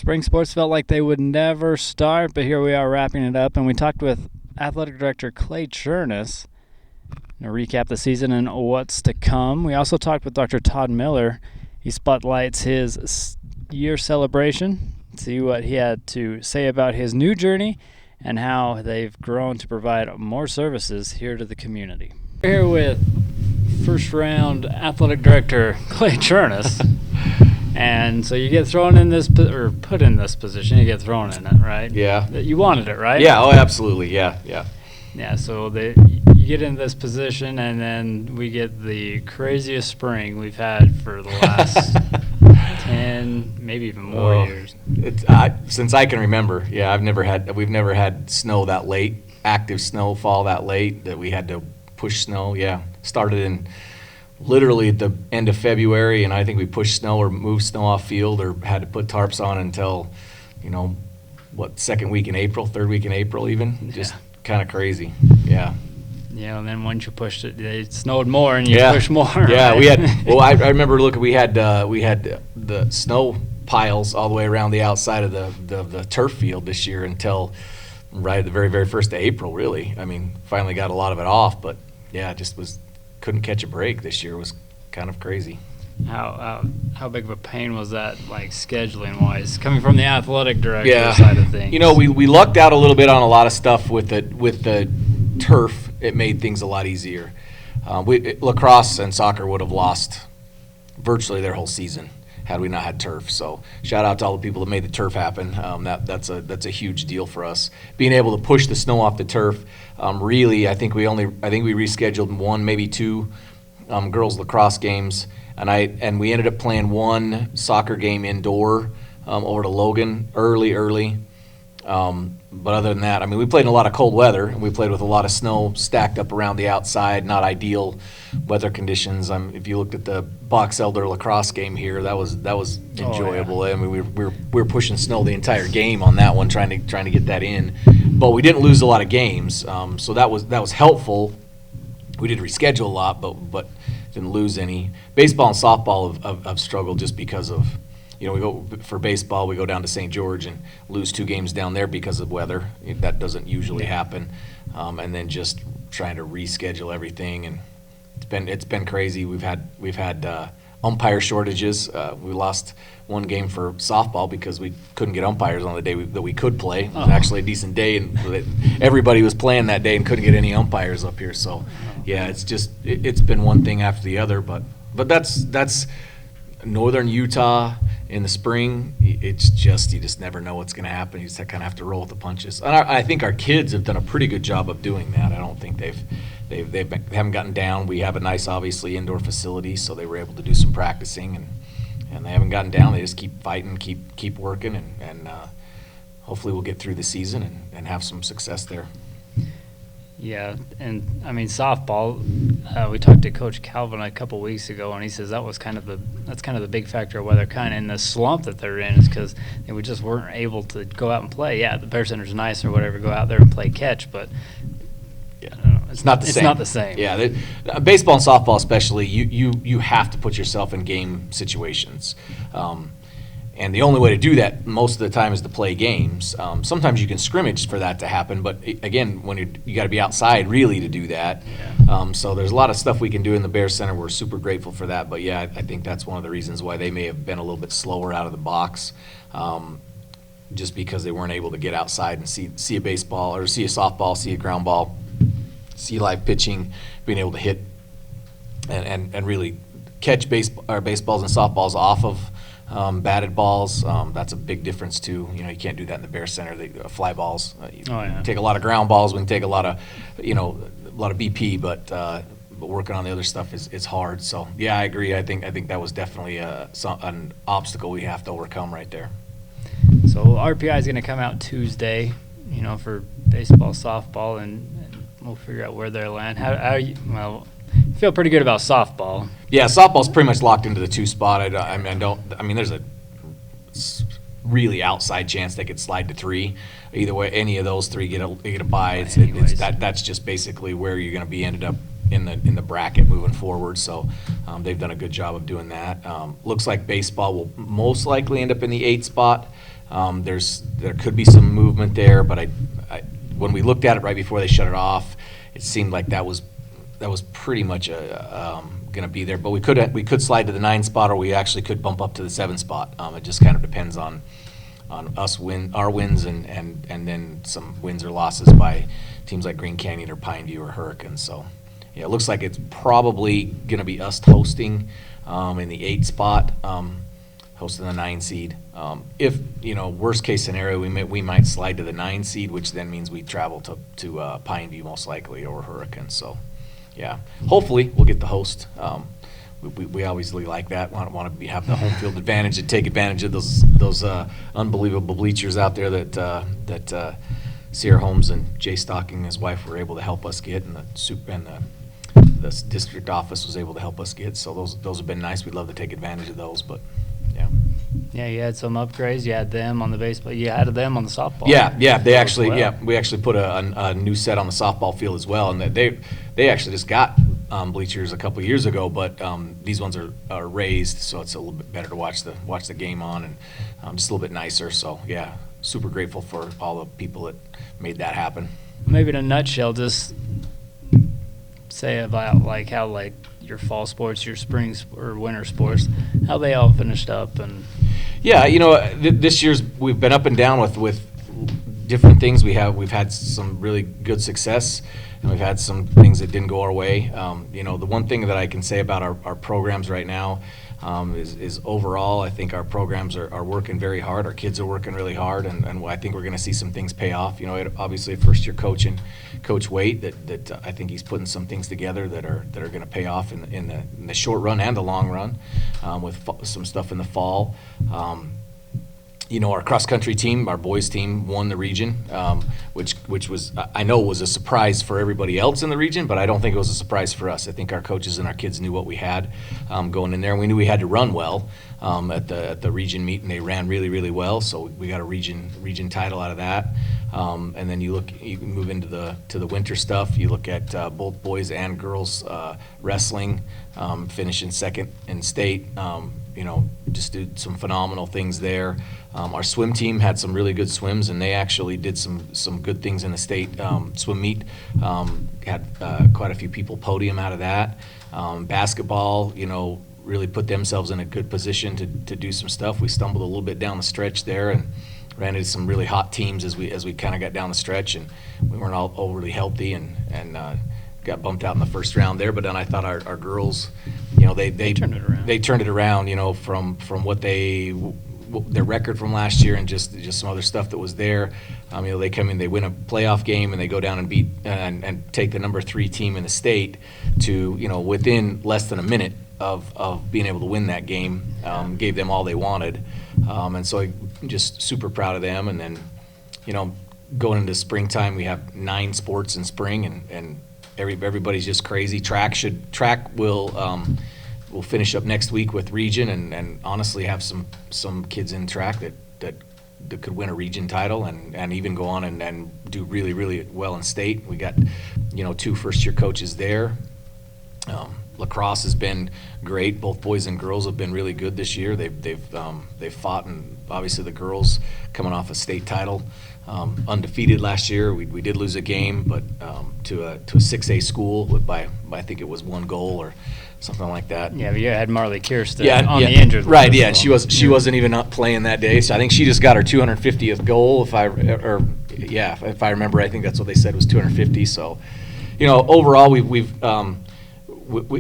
Spring sports felt like they would never start, but here we are wrapping it up. And we talked with Athletic Director Clay Chournos to recap the season and what's to come. We also talked with Dr. Todd Miller. He spotlights his year celebration, see what he had to say about his new journey and how they've grown to provide more services here to the community. We're here with first-round Athletic Director Clay Chournos. And so you get thrown in this, or put in this position, you get thrown in it, right? Yeah. You wanted it, right? Yeah, oh, absolutely, yeah. Yeah, so you get in this position, and then we get the craziest spring we've had for the last 10, maybe even more years. Since I can remember, yeah, we've never had snow that late, active snowfall that late, that we had to push snow, yeah. Started in literally at the end of February, and I think we pushed snow or moved snow off field or had to put tarps on until, second week in April, third week in April even. Just kind of crazy, yeah. Yeah, and then once you pushed it, it snowed more and you pushed more. Yeah, right? we had, well, I remember, we had the snow piles all the way around the outside of the turf field this year until right at the very, very first of April, really. I mean, finally got a lot of it off, but yeah, couldn't catch a break this year. It was kind of crazy. How big of a pain was that, like scheduling wise, coming from the athletic director side of things? We lucked out a little bit on a lot of stuff with the turf. It made things a lot easier. Lacrosse and soccer would have lost virtually their whole season had we not had turf. So shout out to all the people that made the turf happen. That's a huge deal for us. Being able to push the snow off the turf. Really, I think we rescheduled one, maybe two girls lacrosse games, and we ended up playing one soccer game indoor over to Logan early. But other than that, we played in a lot of cold weather, and we played with a lot of snow stacked up around the outside, not ideal weather conditions. If you looked at the Box Elder lacrosse game here, that was enjoyable. Oh, yeah. We were pushing snow the entire game on that one, trying to get that in. But we didn't lose a lot of games, so that was helpful. We did reschedule a lot, but didn't lose any. Baseball and softball have struggled just because of. We go for baseball, we go down to St. George and lose 2 games down there because of weather. That doesn't usually happen. And then just trying to reschedule everything, and it's been crazy. We've had umpire shortages. We lost one game for softball because we couldn't get umpires on the day that we could play. It was actually a decent day, and everybody was playing that day and couldn't get any umpires up here. So, yeah, it's been one thing after the other. But that's northern Utah. In the spring, it's just you just never know what's going to happen. You just kind of have to roll with the punches. And I think our kids have done a pretty good job of doing that. I don't think they haven't gotten down. We have a nice, obviously, indoor facility, so they were able to do some practicing, and they haven't gotten down. They just keep fighting, keep working, and hopefully we'll get through the season and have some success there. Yeah, and softball. We talked to Coach Calvin a couple weeks ago, and he says that's kind of the big factor of why they're kind of in the slump that they're in, is because they just weren't able to go out and play. Yeah, the Bear Center's nice or whatever, go out there and play catch, but I don't know, it's not the same. Yeah, baseball and softball especially, you have to put yourself in game situations. And the only way to do that most of the time is to play games. Sometimes you can scrimmage for that to happen, but again, when you got to be outside really to do that. Yeah. So there's a lot of stuff we can do in the Bear Center. We're super grateful for that. But yeah, I think that's one of the reasons why they may have been a little bit slower out of the box, just because they weren't able to get outside and see a baseball or see a softball, see a ground ball, see live pitching, being able to hit and really catch baseballs and softballs off of batted balls. That's a big difference too. You can't do that in the Bear Center. Fly balls. Take a lot of ground balls. We can take a lot of BP, but working on the other stuff is hard. So yeah, I agree. I think that was definitely an obstacle we have to overcome right there. So RPI is going to come out Tuesday, for baseball, softball, and we'll figure out where they land. How you feel pretty good about softball. Yeah, softball's pretty much locked into the 2 spot. There's a really outside chance they could slide to 3. Either way, any of those 3 get a bye. That's just basically where you're going to be ended up in the bracket moving forward. So they've done a good job of doing that. Looks like baseball will most likely end up in the 8 spot. There could be some movement there, but when we looked at it right before they shut it off, it seemed like that was pretty much going to be there. But we could slide to the 9 spot, or we actually could bump up to the 7 spot. It just kind of depends on us our wins and then some wins or losses by teams like Green Canyon or Pineview or Hurricane. So yeah, it looks like it's probably going to be us hosting in the 8 spot, hosting the 9 seed. If worst case scenario, we might slide to the 9 seed, which then means we travel to Pineview most likely, or Hurricane. So yeah, hopefully we'll get the host. We always like that. Want to have the home field advantage and take advantage of those unbelievable bleachers out there that Sierra Holmes and Jay Stocking and his wife were able to help us get, and the district office was able to help us get. So those have been nice. We'd love to take advantage of those, but yeah. Yeah, you had some upgrades. You had them on the baseball. You had them on the softball. Yeah. They actually, we actually put a new set on the softball field as well, and they actually just got bleachers a couple years ago, but these ones are raised, so it's a little bit better to watch the game on, and just a little bit nicer. So yeah, super grateful for all the people that made that happen. Maybe in a nutshell, just say about how your fall sports, your spring or winter sports, how they all finished up. And yeah, this year's we've been up and down with different things. We've had some really good success, and we've had some things that didn't go our way. The one thing that I can say about our programs right now is overall, I think our programs are working very hard. Our kids are working really hard, and I think we're going to see some things pay off. Obviously, a first-year coach and Coach Waite that I think he's putting some things together that are going to pay off in the short run and the long run, with some stuff in the fall. Our cross-country team, our boys team, won the region, which was, I know, was a surprise for everybody else in the region, but I don't think it was a surprise for us. I think our coaches and our kids knew what we had going in there, and we knew we had to run well at the region meet, and they ran really, really well, so we got a region title out of that. And then you move into the winter stuff. You look at both boys and girls wrestling, finishing second in state. Just did some phenomenal things there. Our swim team had some really good swims, and they actually did some good things in the state swim meet. Had quite a few people podium out of that. Basketball, really put themselves in a good position to do some stuff. We stumbled a little bit down the stretch there and ran into some really hot teams as we kind of got down the stretch, and we weren't all overly healthy and got bumped out in the first round there. But then I thought our girls, they turned it around. They turned it around, from what their record from last year and just some other stuff that was there. They come in, they win a playoff game, and they go down and beat and take the number 3 team in the state to within less than a minute of being able to win that game. Gave them all they wanted, and so I'm just super proud of them. And then going into springtime, we have 9 sports in spring, and everybody's just crazy. Track will finish up next week with region, and honestly have some kids in track that could win a region title and even go on and do really, really well in state. We got 2 first-year coaches there. Lacrosse has been great. Both boys and girls have been really good this year. They've fought, and obviously the girls coming off a state title, undefeated last year. We did lose a game, but to a 6A school by I think it was 1 goal or something like that. Yeah, but you had Marley Kirsten on the injured list. Right, yeah, she wasn't even up playing that day, so I think she just got her 250th goal, if I remember. I think that's what they said was 250. So, overall we've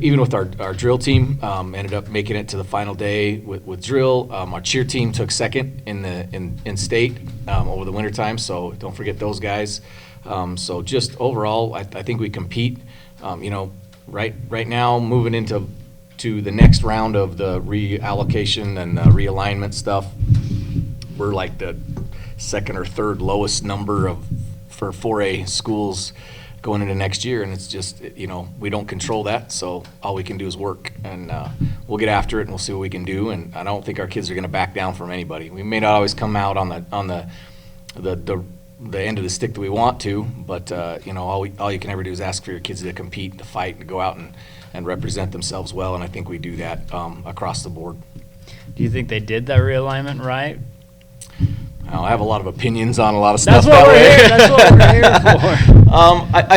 even with our drill team, ended up making it to the final day with drill. Our cheer team took second in state over the wintertime, so don't forget those guys. So just overall, I think we compete. Right now, moving into the next round of the reallocation and realignment stuff, we're like the second or third lowest number for 4A schools going into next year, and it's just, we don't control that, so all we can do is work, and we'll get after it, and we'll see what we can do. And I don't think our kids are going to back down from anybody. We may not always come out on the end of the stick that we want to, but all you can ever do is ask for your kids to compete, to fight, to go out and represent themselves well, and I think we do that across the board. Do you think they did that realignment right? I have a lot of opinions on a lot of That's stuff. what that we're way. here. That's what we're here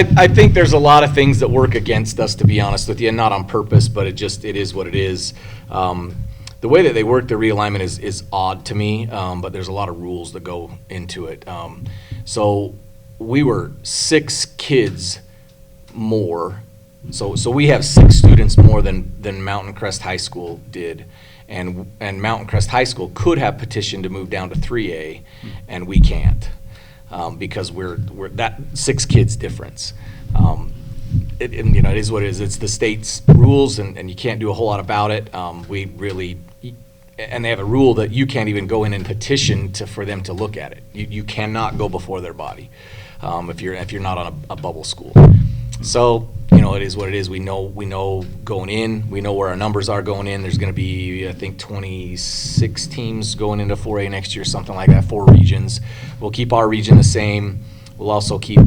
for. I think there's a lot of things that work against us, to be honest with you, and not on purpose, but it is what it is. The way that they work the realignment is odd to me, but there's a lot of rules that go into it. So we were 6 kids more. So we have 6 students more than Mountain Crest High School did. And Mountain Crest High School could have petitioned to move down to 3A, and we can't because we're that 6 kids difference. It is what it is. It's the state's rules, and you can't do a whole lot about it. And they have a rule that you can't even go in and petition for them to look at it. You cannot go before their body if you're not on a bubble school. So it is what it is. We know going in. We know where our numbers are going in. There's going to be, I think, 26 teams going into 4A next year, something like that. 4 regions. We'll keep our region the same. We'll also keep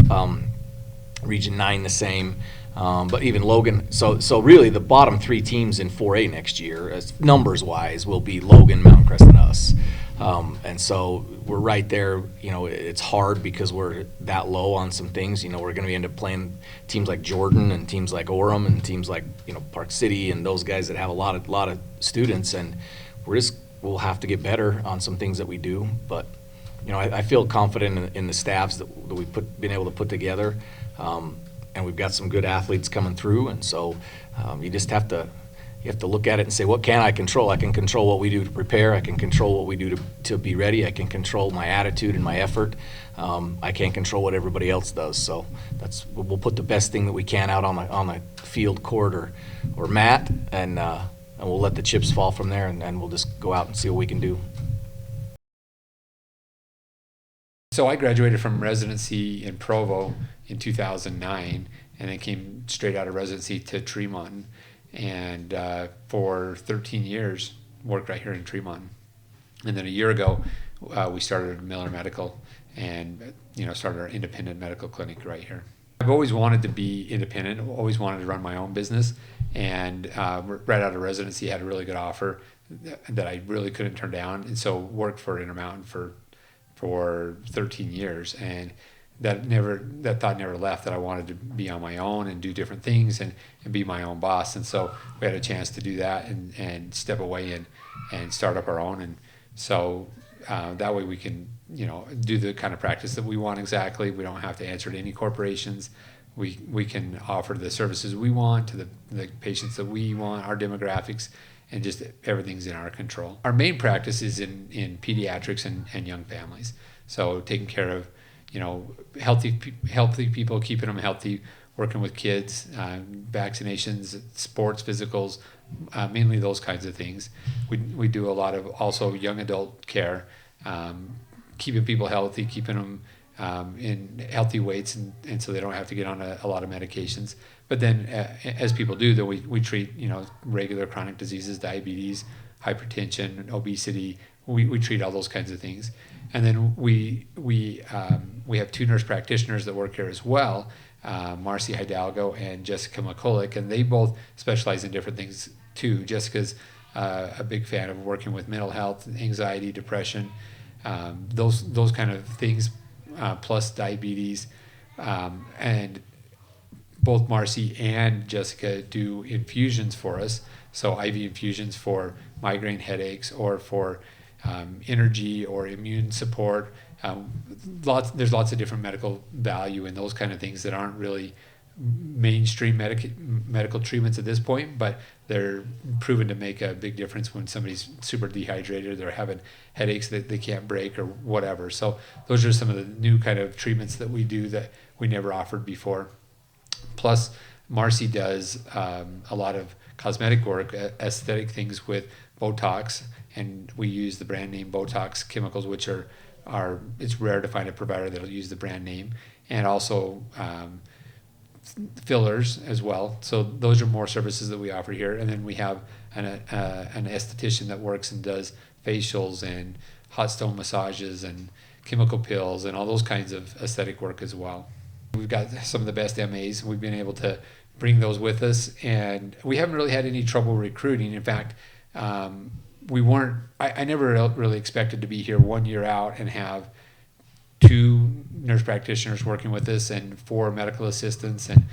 Region 9 the same. But even Logan. So really, the bottom 3 teams in 4A next year, as numbers wise, will be Logan, Mountain Crest, and us. And so we're right there. It's hard because we're that low on some things. We're going to end up playing teams like Jordan and teams like Orem and teams like Park City and those guys that have a lot of students, and we'll have to get better on some things that we do. But I feel confident in the staffs that we've been able to put together, and we've got some good athletes coming through. And so you just have to. You have to look at it and say, what can I control? I can control what we do to prepare. I can control what we do to be ready. I can control my attitude and my effort. I can't control what everybody else does. So we'll put the best thing that we can out on the field, court, or mat, and we'll let the chips fall from there, and we'll just go out and see what we can do. So I graduated from residency in Provo in 2009, and then came straight out of residency to Tremont. And for 13 years, worked right here in Tremont. And then a year ago, we started Miller Medical and started our independent medical clinic right here. I've always wanted to be independent, always wanted to run my own business, and right out of residency had a really good offer that I really couldn't turn down, and so worked for Intermountain for 13 years, and that thought never left, that I wanted to be on my own and do different things and be my own boss. And so we had a chance to do that and step away and start up our own. And so that way we can, do the kind of practice that we want exactly. We don't have to answer to any corporations. We can offer the services we want to the patients that we want, our demographics, and just everything's in our control. Our main practice is in pediatrics and young families. So taking care of healthy people, keeping them healthy, working with kids, vaccinations, sports, physicals, mainly those kinds of things. We do a lot of also young adult care, keeping people healthy, keeping them in healthy weights, and so they don't have to get on a lot of medications. But then as people do, though, we treat regular chronic diseases, diabetes, hypertension, obesity. We treat all those kinds of things. And then we have 2 nurse practitioners that work here as well, Marcy Hidalgo and Jessica McCulloch, and they both specialize in different things too. Jessica's a big fan of working with mental health, anxiety, depression, those kind of things, plus diabetes. And both Marcy and Jessica do infusions for us, so IV infusions for migraine headaches or for energy or immune support. There's lots of different medical value in those kind of things that aren't really mainstream medical treatments at this point, but they're proven to make a big difference when somebody's super dehydrated, they're having headaches that they can't break or whatever. So those are some of the new kind of treatments that we do that we never offered before. Plus, Marcy does a lot of cosmetic work, aesthetic things with Botox, and we use the brand name Botox chemicals, which are it's rare to find a provider that'll use the brand name, and also fillers as well. So those are more services that we offer here. And then we have an esthetician that works and does facials and hot stone massages and chemical pills and all those kinds of aesthetic work as well. We've got some of the best MAs. We've been able to bring those with us, and we haven't really had any trouble recruiting. In fact, we weren't. I never really expected to be here 1 year out and have 2 nurse practitioners working with us and 4 medical assistants and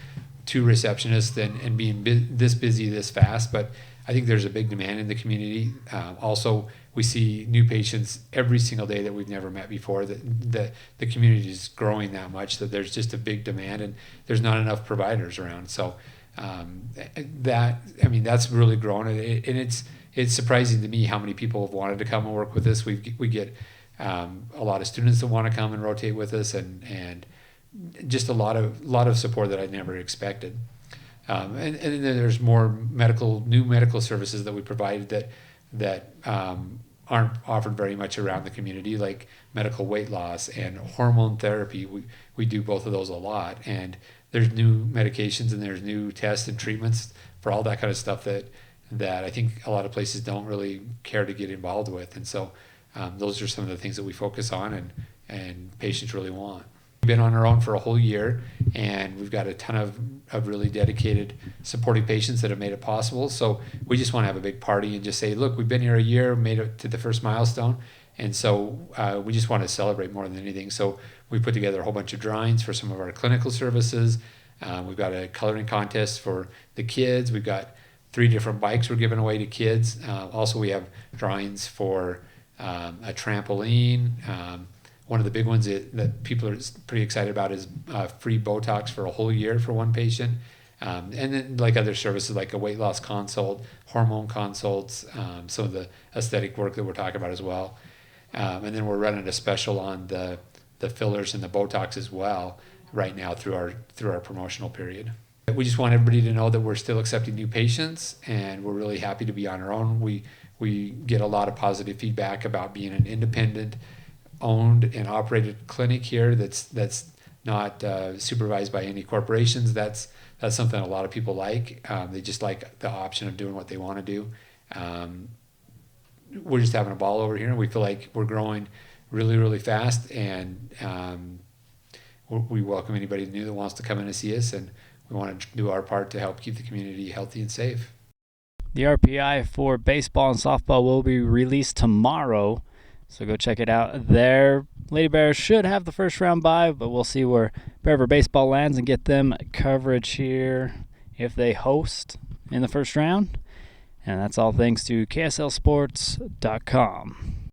2 receptionists and being this busy this fast. But I think there's a big demand in the community. Also, we see new patients every single day that we've never met before. That the community is growing that much that there's just a big demand, and there's not enough providers around. So that's really grown, and it's surprising to me how many people have wanted to come and work with us. We get a lot of students that want to come and rotate with us, and just a lot of support that I never expected. And then there's more new medical services that we provided that aren't offered very much around the community, like medical weight loss and hormone therapy. We do both of those a lot, and there's new medications and there's new tests and treatments for all that kind of stuff that I think a lot of places don't really care to get involved with. And so those are some of the things that we focus on and patients really want. We've been on our own for a whole year, and we've got a ton of really dedicated supporting patients that have made it possible. So we just want to have a big party and just say, look, we've been here a year, made it to the first milestone. And so we just want to celebrate more than anything. So we put together a whole bunch of drawings for some of our clinical services. We've got a coloring contest for the kids. We've got 3 different bikes we're giving away to kids. Also, we have drawings for a trampoline. One of the big ones that people are pretty excited about is free Botox for a whole year for one patient. And then like other services like a weight loss consult, hormone consults, some of the aesthetic work that we're talking about as well. And then we're running a special on the fillers and the Botox as well right now through our promotional period. We just want everybody to know that we're still accepting new patients, and we're really happy to be on our own. We get a lot of positive feedback about being an independent, owned and operated clinic here that's not supervised by any corporations. That's something a lot of people like. They just like the option of doing what they want to do. We're just having a ball over here, and we feel like we're growing really, really fast, and we welcome anybody new that wants to come in and see us, and we want to do our part to help keep the community healthy and safe. The RPI for baseball and softball will be released tomorrow, so go check it out there. Lady Bears should have the first round bye, but we'll see wherever baseball lands and get them coverage here if they host in the first round. And that's all thanks to KSLSports.com.